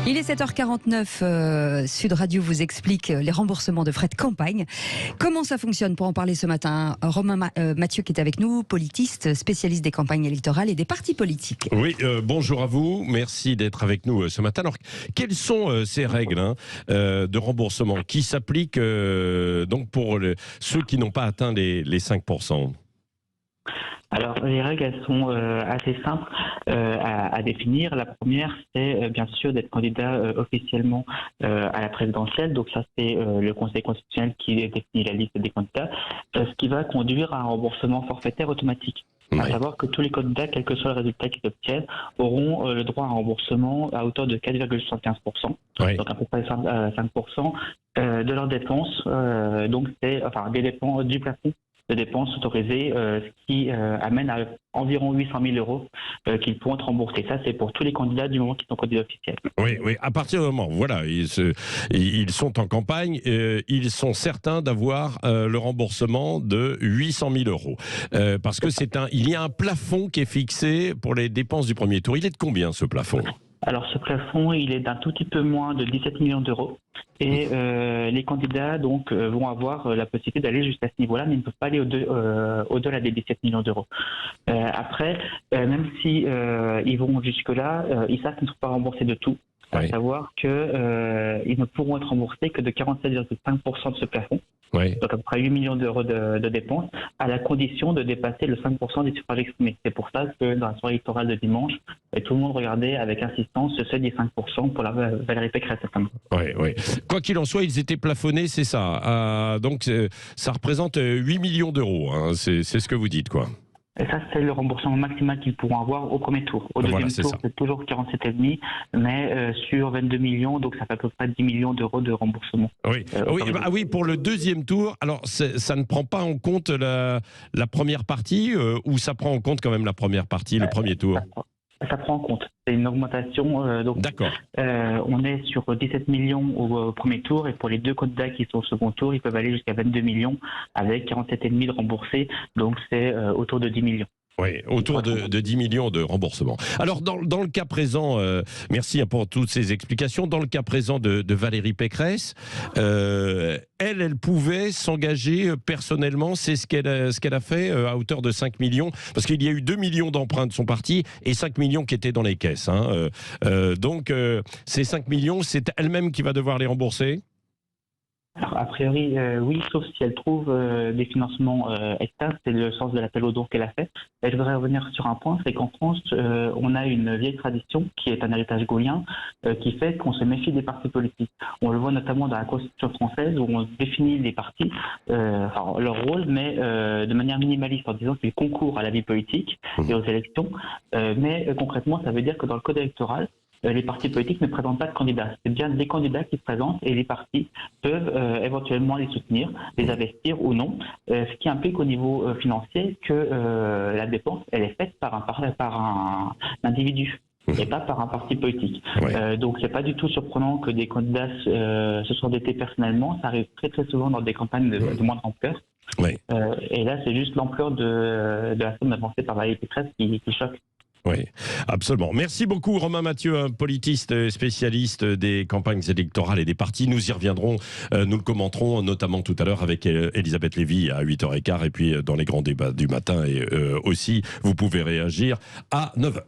Il est 7h49, Sud Radio vous explique les remboursements de frais de campagne. Comment ça fonctionne? Pour en parler ce matin, Romain Mathieu qui est avec nous, politiste, spécialiste des campagnes électorales et des partis politiques. Oui, bonjour à vous, merci d'être avec nous ce matin. Alors, quelles sont ces règles de remboursement qui s'appliquent donc pour ceux qui n'ont pas atteint les 5%? Alors, les règles, elles sont assez simples à définir. La première, c'est bien sûr d'être candidat officiellement à la présidentielle. Donc ça, c'est le Conseil constitutionnel qui définit la liste des candidats, ce qui va conduire à un remboursement forfaitaire automatique. Oui. À savoir que tous les candidats, quel que soit le résultat qu'ils obtiennent, auront le droit à un remboursement à hauteur de 4,75%, oui. Donc à peu près 5% de leurs dépenses. Donc c'est des dépenses du plafond de dépenses autorisées, ce qui amène à environ 800 000 euros qu'ils pourront être remboursés. Ça, c'est pour tous les candidats du moment qu'ils sont candidats officiels. Oui, oui. À partir du moment, voilà, ils sont en campagne, ils sont certains d'avoir le remboursement de 800 000 euros. Parce que il y a un plafond qui est fixé pour les dépenses du premier tour. Il est de combien, ce plafond ? Alors, ce plafond, il est d'un tout petit peu moins de 17 millions d'euros. Et les candidats donc vont avoir la possibilité d'aller jusqu'à ce niveau-là, mais ils ne peuvent pas aller au-delà des 17 millions d'euros. Après, même si ils vont jusque-là, ils savent qu'ils ne seront pas remboursés de tout. Oui. À savoir qu'ils ne pourront être remboursés que de 47,5% de ce plafond. Oui. Donc à peu près 8 millions d'euros de dépenses, à la condition de dépasser le 5% des suffrages exprimés. C'est pour ça que dans la soirée électorale de dimanche, tout le monde regardait avec insistance ce seuil des 5% pour la Valérie Pécresse. Oui, oui. Quoi qu'il en soit, ils étaient plafonnés, c'est ça. Donc ça représente 8 millions d'euros. Hein. C'est ce que vous dites, quoi. Et ça, c'est le remboursement maximal qu'ils pourront avoir au premier tour. Au deuxième tour, c'est toujours 47,5, mais sur 22 millions, donc ça fait à peu près 10 millions d'euros de remboursement. Oui, oui, pour le deuxième tour, alors ça ne prend pas en compte la première partie ou ça prend en compte quand même la première partie, le premier tour? Ça prend en compte. C'est une augmentation. Donc, on est sur 17 millions au premier tour et pour les deux candidats qui sont au second tour, ils peuvent aller jusqu'à 22 millions avec 47,5 de remboursés. Donc, c'est autour de 10 millions. Oui, autour de 10 millions de remboursements. Alors, dans le cas présent, merci pour toutes ces explications. Dans le cas présent de Valérie Pécresse, elle pouvait s'engager personnellement. C'est ce qu'elle a fait à hauteur de 5 millions. Parce qu'il y a eu 2 millions d'emprunts de son parti et 5 millions qui étaient dans les caisses. Donc, ces 5 millions, c'est elle-même qui va devoir les rembourser ? Alors, a priori, oui, sauf si elle trouve des financements externes. C'est le sens de l'appel aux dons qu'elle a fait. Et je voudrais revenir sur un point, c'est qu'en France, on a une vieille tradition qui est un héritage gaullien, qui fait qu'on se méfie des partis politiques. On le voit notamment dans la Constitution française où on définit les partis, leur rôle, mais de manière minimaliste, en disant qu'ils concourent à la vie politique et aux élections. Mais concrètement, ça veut dire que dans le code électoral, les partis politiques ne présentent pas de candidats. C'est bien des candidats qui se présentent et les partis peuvent éventuellement les soutenir, les investir ou non. Ce qui implique au niveau financier que la dépense, elle est faite par un individu et pas par un parti politique. Ouais. Donc c'est pas du tout surprenant que des candidats se soient endettés personnellement. Ça arrive très très souvent dans des campagnes de moindre ampleur. Ouais. Et là, c'est juste l'ampleur de la somme avancée par Valérie Pécresse qui choque. Oui, absolument. Merci beaucoup Romain Mathieu, un politiste spécialiste des campagnes électorales et des partis. Nous y reviendrons, nous le commenterons notamment tout à l'heure avec Elisabeth Lévy à 8h15 et puis dans les grands débats du matin et aussi vous pouvez réagir à 9h.